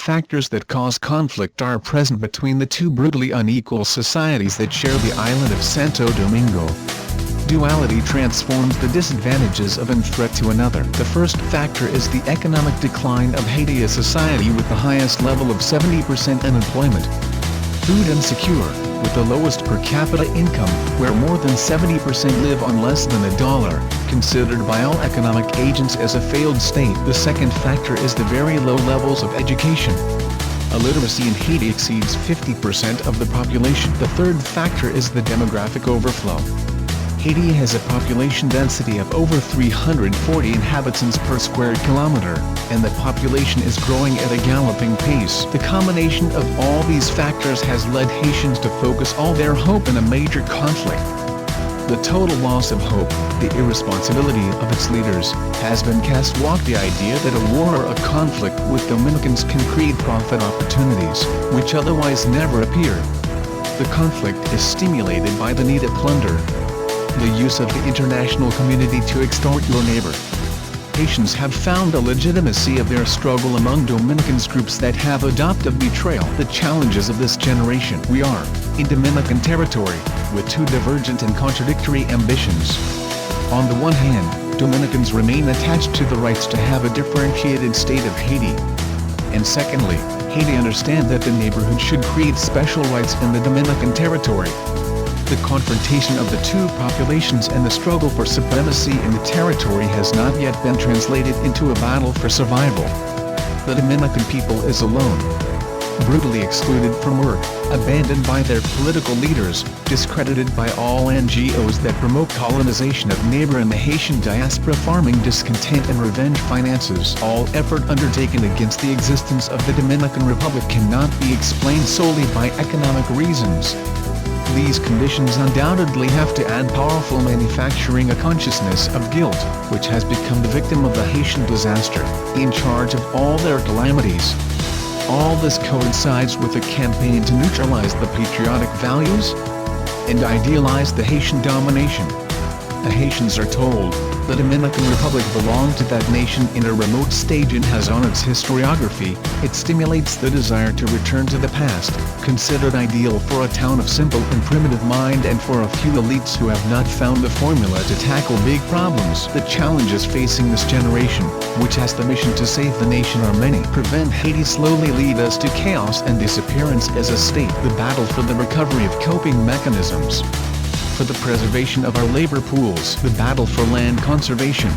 factors that cause conflict are present between the two brutally unequal societies that share the island of Santo Domingo. Duality transforms the disadvantages of one threat to another. The first factor is the economic decline of Haiti, a society with the highest level of 70% unemployment. Food insecure, with the lowest per capita income, where more than 70% live on less than $1, considered by all economic agents as a failed state. The second factor is the very low levels of education. Illiteracy in Haiti exceeds 50% of the population. The third factor is the demographic overflow. Haiti has a population density of over 340 inhabitants per square kilometer, and the population is growing at a galloping pace. The combination of all these factors has led Haitians to focus all their hope in a major conflict. The total loss of hope, the irresponsibility of its leaders, has been cast walk. The idea that a war or a conflict with Dominicans can create profit opportunities, which otherwise never appear. The conflict is stimulated by the need to plunder, the use of the international community to extort your neighbor. Haitians have found the legitimacy of their struggle among Dominicans, groups that have adopted betrayal. The challenges of this generation. We are, in Dominican territory, with two divergent and contradictory ambitions. On the one hand, Dominicans remain attached to the rights to have a differentiated state of Haiti. And secondly, Haiti understand that the neighborhood should create special rights in the Dominican territory. The confrontation of the two populations and the struggle for supremacy in the territory has not yet been translated into a battle for survival. The Dominican people is alone, brutally excluded from work, abandoned by their political leaders, discredited by all NGOs that promote colonization of neighbor and the Haitian diaspora, farming discontent and revenge finances. All effort undertaken against the existence of the Dominican Republic cannot be explained solely by economic reasons. These conditions undoubtedly have to add powerful manufacturing a consciousness of guilt, which has become the victim of the Haitian disaster, in charge of all their calamities. All this coincides with a campaign to neutralize the patriotic values and idealize the Haitian domination. The Haitians are told, the Dominican Republic belonged to that nation in a remote stage and has on its historiography. It stimulates the desire to return to the past, considered ideal for a town of simple and primitive mind and for a few elites who have not found the formula to tackle big problems. The challenges facing this generation, which has the mission to save the nation, are many. Prevent Haiti slowly lead us to chaos and disappearance as a state. The battle for the recovery of coping mechanisms. For the preservation of our labor pools. The battle for land conservation.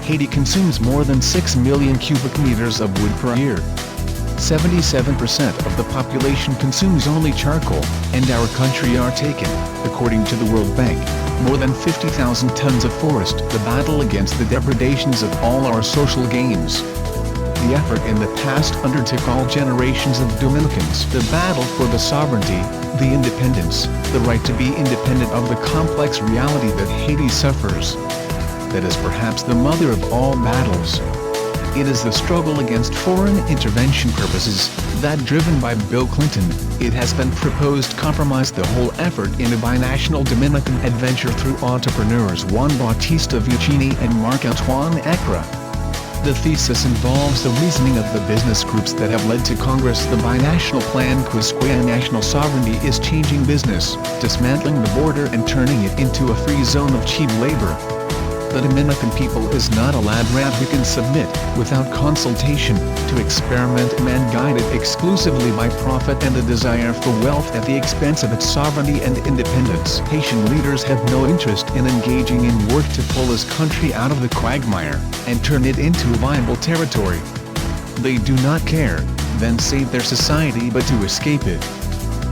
Haiti consumes more than 6 million cubic meters of wood per year. 77% of the population consumes only charcoal, and our country are taken, according to the World Bank, more than 50,000 tons of forest. The battle against the depredations of all our social gains. The effort in the past undertook all generations of Dominicans. The battle for the sovereignty, the independence, the right to be independent of the complex reality that Haiti suffers. That is perhaps the mother of all battles. It is the struggle against foreign intervention purposes, that driven by Bill Clinton, it has been proposed compromised the whole effort in a binational Dominican adventure through entrepreneurs Juan Bautista Vuccini and Marc-Antoine Ecra. The thesis involves the reasoning of the business groups that have led to Congress. The binational plan quisque national sovereignty is changing business, dismantling the border and turning it into a free zone of cheap labor. The Dominican people is not a lab rat who can submit, without consultation, to experiment man guided exclusively by profit and the desire for wealth at the expense of its sovereignty and independence. Haitian leaders have no interest in engaging in work to pull this country out of the quagmire, and turn it into a viable territory. They do not care, then save their society but to escape it.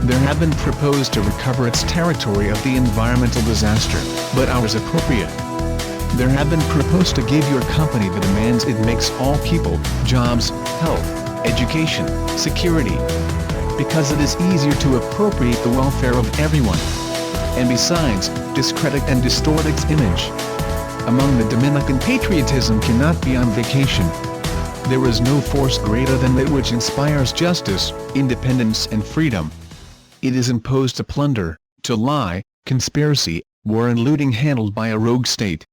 There have been proposed to recover its territory of the environmental disaster, but ours appropriate. There have been proposed to give your company the demands it makes all people, jobs, health, education, security. Because it is easier to appropriate the welfare of everyone. And besides, discredit and distort its image. Among the Dominican, patriotism cannot be on vacation. There is no force greater than that which inspires justice, independence and freedom. It is imposed to plunder, to lie, conspiracy, war and looting handled by a rogue state.